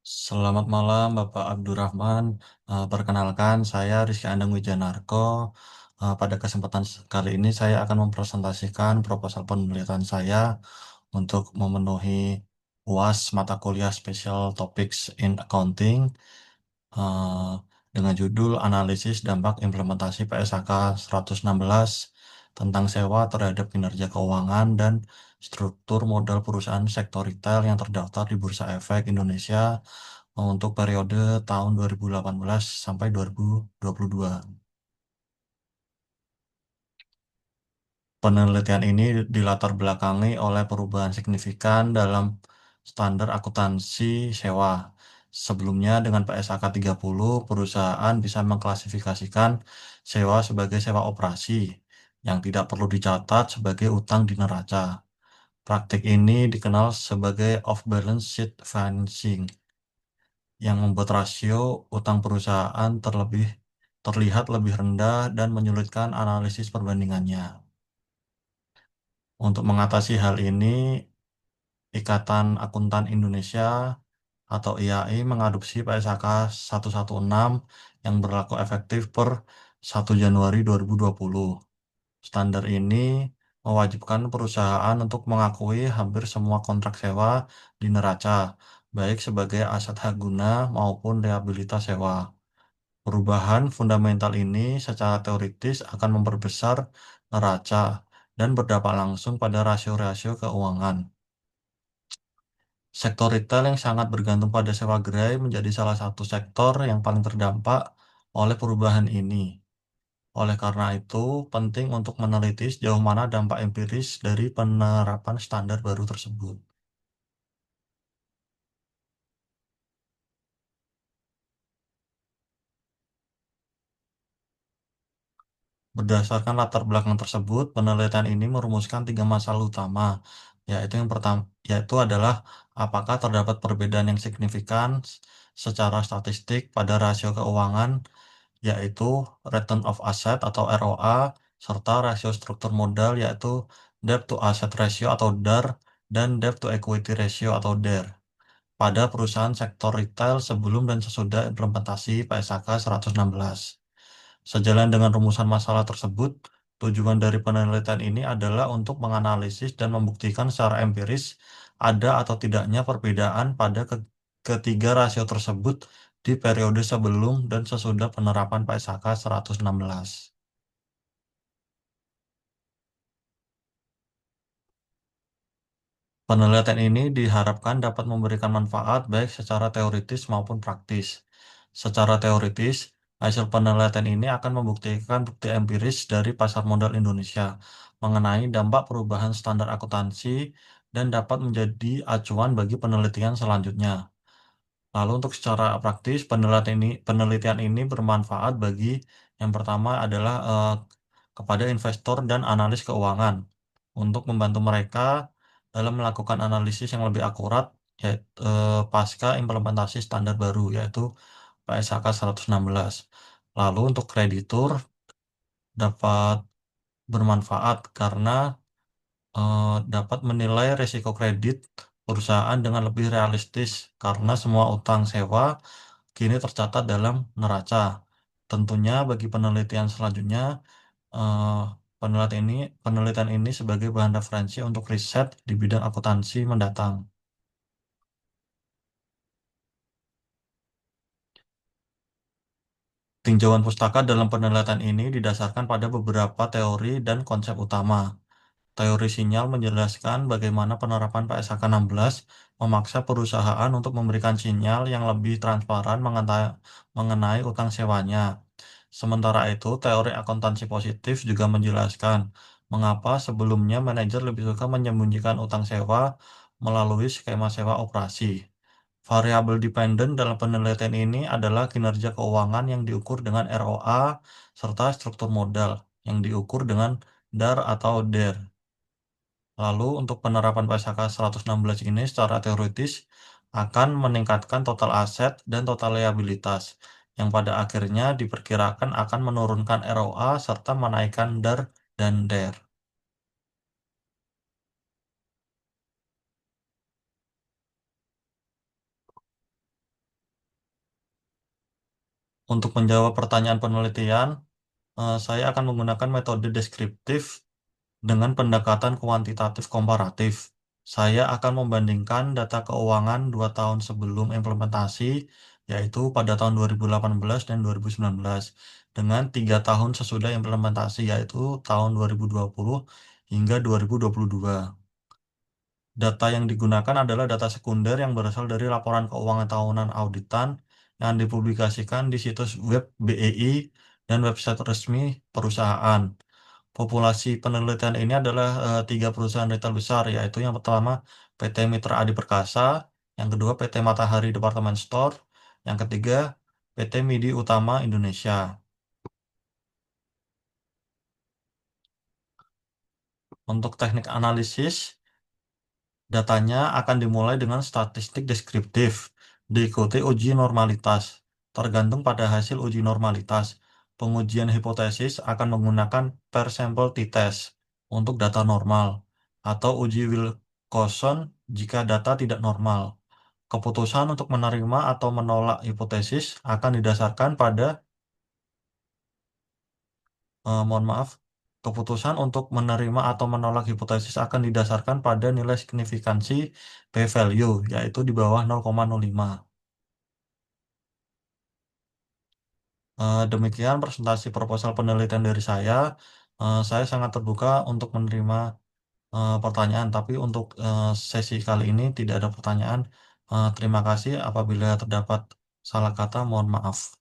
Selamat malam Bapak Abdurrahman. Perkenalkan saya Rizky Andang Wijanarko. Pada kesempatan kali ini saya akan mempresentasikan proposal penelitian saya untuk memenuhi UAS mata kuliah Special Topics in Accounting eh, dengan judul Analisis Dampak Implementasi PSAK 116 tentang sewa terhadap kinerja keuangan dan struktur modal perusahaan sektor retail yang terdaftar di Bursa Efek Indonesia untuk periode tahun 2018 sampai 2022. Penelitian ini dilatar belakangi oleh perubahan signifikan dalam standar akuntansi sewa. Sebelumnya dengan PSAK 30, perusahaan bisa mengklasifikasikan sewa sebagai sewa operasi yang tidak perlu dicatat sebagai utang di neraca. Praktik ini dikenal sebagai off-balance sheet financing yang membuat rasio utang perusahaan terlihat lebih rendah dan menyulitkan analisis perbandingannya. Untuk mengatasi hal ini, Ikatan Akuntan Indonesia atau IAI mengadopsi PSAK 116 yang berlaku efektif per 1 Januari 2020. Standar ini mewajibkan perusahaan untuk mengakui hampir semua kontrak sewa di neraca, baik sebagai aset hak guna maupun liabilitas sewa. Perubahan fundamental ini secara teoritis akan memperbesar neraca dan berdampak langsung pada rasio-rasio keuangan. Sektor retail yang sangat bergantung pada sewa gerai menjadi salah satu sektor yang paling terdampak oleh perubahan ini. Oleh karena itu, penting untuk meneliti sejauh mana dampak empiris dari penerapan standar baru tersebut. Berdasarkan latar belakang tersebut, penelitian ini merumuskan tiga masalah utama, yaitu yang pertama, yaitu adalah apakah terdapat perbedaan yang signifikan secara statistik pada rasio keuangan, yaitu return of asset atau ROA, serta rasio struktur modal, yaitu debt to asset ratio atau DAR, dan debt to equity ratio atau DER, pada perusahaan sektor retail sebelum dan sesudah implementasi PSAK 116. Sejalan dengan rumusan masalah tersebut, tujuan dari penelitian ini adalah untuk menganalisis dan membuktikan secara empiris ada atau tidaknya perbedaan pada ketiga rasio tersebut di periode sebelum dan sesudah penerapan PSAK 116. Penelitian ini diharapkan dapat memberikan manfaat baik secara teoritis maupun praktis. Secara teoritis, hasil penelitian ini akan membuktikan bukti empiris dari pasar modal Indonesia mengenai dampak perubahan standar akuntansi dan dapat menjadi acuan bagi penelitian selanjutnya. Lalu untuk secara praktis, penelitian ini bermanfaat bagi yang pertama adalah kepada investor dan analis keuangan untuk membantu mereka dalam melakukan analisis yang lebih akurat yaitu pasca implementasi standar baru yaitu PSAK 116. Lalu untuk kreditur dapat bermanfaat karena dapat menilai risiko kredit perusahaan dengan lebih realistis karena semua utang sewa kini tercatat dalam neraca. Tentunya bagi penelitian selanjutnya, eh, penelitian ini sebagai bahan referensi untuk riset di bidang akuntansi mendatang. Tinjauan pustaka dalam penelitian ini didasarkan pada beberapa teori dan konsep utama. Teori sinyal menjelaskan bagaimana penerapan PSAK 16 memaksa perusahaan untuk memberikan sinyal yang lebih transparan mengenai utang sewanya. Sementara itu, teori akuntansi positif juga menjelaskan mengapa sebelumnya manajer lebih suka menyembunyikan utang sewa melalui skema sewa operasi. Variabel dependen dalam penelitian ini adalah kinerja keuangan yang diukur dengan ROA serta struktur modal yang diukur dengan DAR atau DER. Lalu untuk penerapan PSAK 116 ini secara teoritis akan meningkatkan total aset dan total liabilitas yang pada akhirnya diperkirakan akan menurunkan ROA serta menaikkan DAR dan DER. Untuk menjawab pertanyaan penelitian, saya akan menggunakan metode deskriptif dengan pendekatan kuantitatif komparatif. Saya akan membandingkan data keuangan 2 tahun sebelum implementasi, yaitu pada tahun 2018 dan 2019, dengan 3 tahun sesudah implementasi, yaitu tahun 2020 hingga 2022. Data yang digunakan adalah data sekunder yang berasal dari laporan keuangan tahunan auditan yang dipublikasikan di situs web BEI dan website resmi perusahaan. Populasi penelitian ini adalah 3 perusahaan retail besar, yaitu yang pertama PT Mitra Adi Perkasa, yang kedua PT Matahari Department Store, yang ketiga PT Midi Utama Indonesia. Untuk teknik analisis, datanya akan dimulai dengan statistik deskriptif, diikuti uji normalitas. Tergantung pada hasil uji normalitas, pengujian hipotesis akan menggunakan per sampel t-test untuk data normal, atau uji Wilcoxon jika data tidak normal. Keputusan untuk menerima atau menolak hipotesis akan didasarkan pada, mohon maaf, keputusan untuk menerima atau menolak hipotesis akan didasarkan pada nilai signifikansi p-value, yaitu di bawah 0,05. Demikian presentasi proposal penelitian dari saya. Saya sangat terbuka untuk menerima pertanyaan, tapi untuk sesi kali ini tidak ada pertanyaan. Terima kasih apabila terdapat salah kata, mohon maaf.